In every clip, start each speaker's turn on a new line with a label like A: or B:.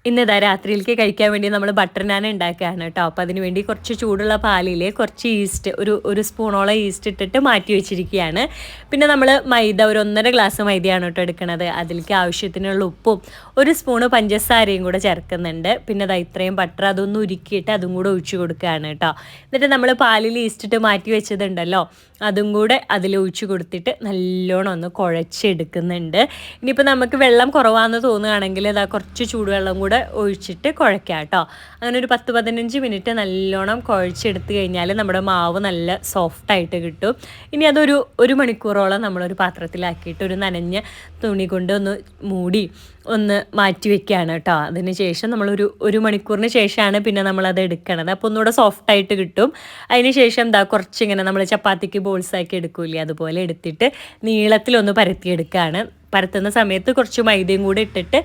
A: ഇന്നിതാ രാത്രിയിലേക്ക് കഴിക്കാൻ വേണ്ടി നമ്മൾ ബട്ടർ നാൻ ഉണ്ടാക്കുകയാണ് കേട്ടോ. അപ്പോൾ അതിന് വേണ്ടി കുറച്ച് ചൂടുള്ള പാലിൽ കുറച്ച് ഈസ്റ്റ് ഒരു സ്പൂണോളം ഈസ്റ്റ് ഇട്ടിട്ട് മാറ്റി വെച്ചിരിക്കുകയാണ്. പിന്നെ നമ്മൾ മൈദ ഒരു 1.5 ഗ്ലാസ് മൈദയാണ് കേട്ടോ എടുക്കുന്നത്. അതിലേക്ക് ആവശ്യത്തിനുള്ള ഉപ്പും ഒരു സ്പൂണ് പഞ്ചസാരയും കൂടെ ചേർക്കുന്നുണ്ട്. പിന്നെ അതാ ഇത്രയും ബട്ടർ അതൊന്ന് ഉരുക്കിയിട്ട് അതും കൂടെ ഒഴിച്ചു കൊടുക്കുകയാണ് കേട്ടോ. എന്നിട്ട് നമ്മൾ പാലിൽ ഈസ്റ്റ് ഇട്ട് മാറ്റി വെച്ചതുണ്ടല്ലോ, അതും കൂടെ അതിൽ ഒഴിച്ചു കൊടുത്തിട്ട് നല്ലോണം ഒന്ന് കുഴച്ചെടുക്കുന്നുണ്ട്. ഇനിയിപ്പോൾ നമുക്ക് വെള്ളം കുറവാണെന്ന് തോന്നുകയാണെങ്കിൽ ഇതാ കുറച്ച് ചൂടുവെള്ളം കൂടെ ഒഴിച്ചിട്ട് കുഴയ്ക്കാം കേട്ടോ. അങ്ങനെ ഒരു 10-15 മിനിറ്റ് നല്ലോണം കുഴച്ചെടുത്ത് കഴിഞ്ഞാൽ നമ്മുടെ മാവ് നല്ല സോഫ്റ്റായിട്ട് കിട്ടും. ഇനി ഒരു മണിക്കൂറോളം നമ്മളൊരു പാത്രത്തിലാക്കിയിട്ട് ഒരു നനഞ്ഞ തുണി കൊണ്ട് ഒന്ന് മൂടി ഒന്ന് മാറ്റി വെക്കുകയാണ് കേട്ടോ. അതിന് ശേഷം ഒരു മണിക്കൂറിന് ശേഷമാണ് പിന്നെ നമ്മളത് എടുക്കണത്. അപ്പോൾ ഒന്നുകൂടെ സോഫ്റ്റായിട്ട് കിട്ടും. അതിന് ശേഷം എന്താ കുറച്ചിങ്ങനെ നമ്മൾ ചപ്പാത്തിക്ക് ബോൾസാക്കി എടുക്കൂലേ, അതുപോലെ എടുത്തിട്ട് നീളത്തിലൊന്ന് പരത്തിയെടുക്കുകയാണ്. പരത്തുന്ന സമയത്ത് കുറച്ച് മൈദയും കൂടി ഇട്ടിട്ട്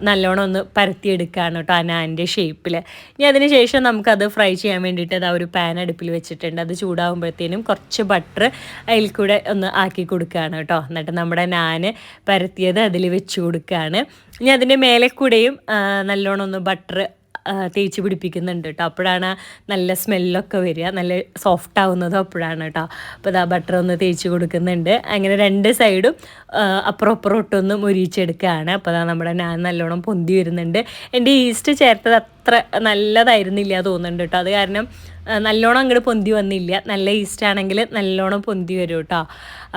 A: നല്ലോണം ഒന്ന് പരത്തിയെടുക്കുകയാണ് കേട്ടോ, അനാൻ്റെ ഷേപ്പിൽ. ഇനി അതിന് ശേഷം നമുക്കത് ഫ്രൈ ചെയ്യാൻ വേണ്ടിയിട്ട് അതാ ഒരു പാൻ അടുപ്പിൽ വെച്ചിട്ടുണ്ട്. അത് ചൂടാകുമ്പോഴത്തേനും കുറച്ച് ബട്ടർ അതിൽ കൂടെ ഒന്ന് ആക്കി കൊടുക്കുകയാണ് കേട്ടോ. എന്നിട്ട് നമ്മുടെ നാൻ പരത്തിയത് അതിൽ വെച്ച് കൊടുക്കുകയാണ്. ഇനി അതിൻ്റെ മേലെ കൂടെയും നല്ലോണം ഒന്ന് ബട്ടർ തേച്ച് പിടിപ്പിക്കുന്നുണ്ട് കേട്ടോ. അപ്പോഴാണ് നല്ല സ്മെല്ലൊക്കെ വരിക, നല്ല സോഫ്റ്റ് ആവുന്നതും അപ്പോഴാണ് കേട്ടോ. അപ്പോൾ ഇതാ ബട്ടർ ഒന്ന് തേച്ച് കൊടുക്കുന്നുണ്ട്. അങ്ങനെ 2 സൈഡും അപ്പുറം ഇട്ടൊന്ന് മുരിച്ചെടുക്കുകയാണ്. അപ്പോൾ അതാ നമ്മുടെ നാൻ നല്ലോണം പൊന്തി വരുന്നുണ്ട്. എൻ്റെ ഈസ്റ്റ് ചേർത്തത് അത്ര നല്ലതായിരുന്നില്ല തോന്നുന്നുണ്ട് കേട്ടോ. അത് കാരണം നല്ലോണം അങ്ങോട്ട് പൊന്തി വന്നില്ല. നല്ല ഈസ്റ്റ് ആണെങ്കിൽ നല്ലോണം പൊന്തി വരും കേട്ടോ.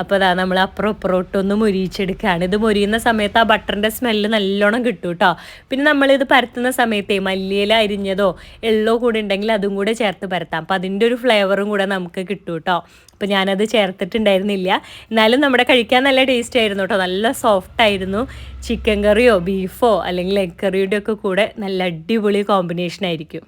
A: അപ്പോൾ അതാ നമ്മൾ അപ്പുറം ഇട്ടൊന്ന് മുരിച്ചെടുക്കുകയാണ്. ഇത് മുരിയുന്ന സമയത്ത് ആ ബട്ടറിൻ്റെ സ്മെല്ല് നല്ലോണം കിട്ടും കേട്ടോ. പിന്നെ നമ്മളിത് പരത്തുന്ന സമയത്തേ മല്ലിയില അരിഞ്ഞതോ എള്ളോ കൂടെ ഉണ്ടെങ്കിൽ അതും കൂടെ ചേർത്ത് പരത്താം. അപ്പോൾ അതിൻ്റെ ഒരു ഫ്ലേവറും കൂടെ നമുക്ക് കിട്ടും കേട്ടോ. അപ്പോൾ ഞാനത് ചേർത്തിട്ടുണ്ടായിരുന്നില്ല. എന്നാലും നമ്മുടെ കഴിക്കാൻ നല്ല ടേസ്റ്റ് ആയിരുന്നു കേട്ടോ. നല്ല സോഫ്റ്റ് ആയിരുന്നു. ചിക്കൻ കറിയോ ബീഫോ അല്ലെങ്കിൽ എഗ് കറിയുടെ ഒക്കെ കൂടെ നല്ല അടിപൊളി കോമ്പിനേഷൻ ആയിരിക്കും.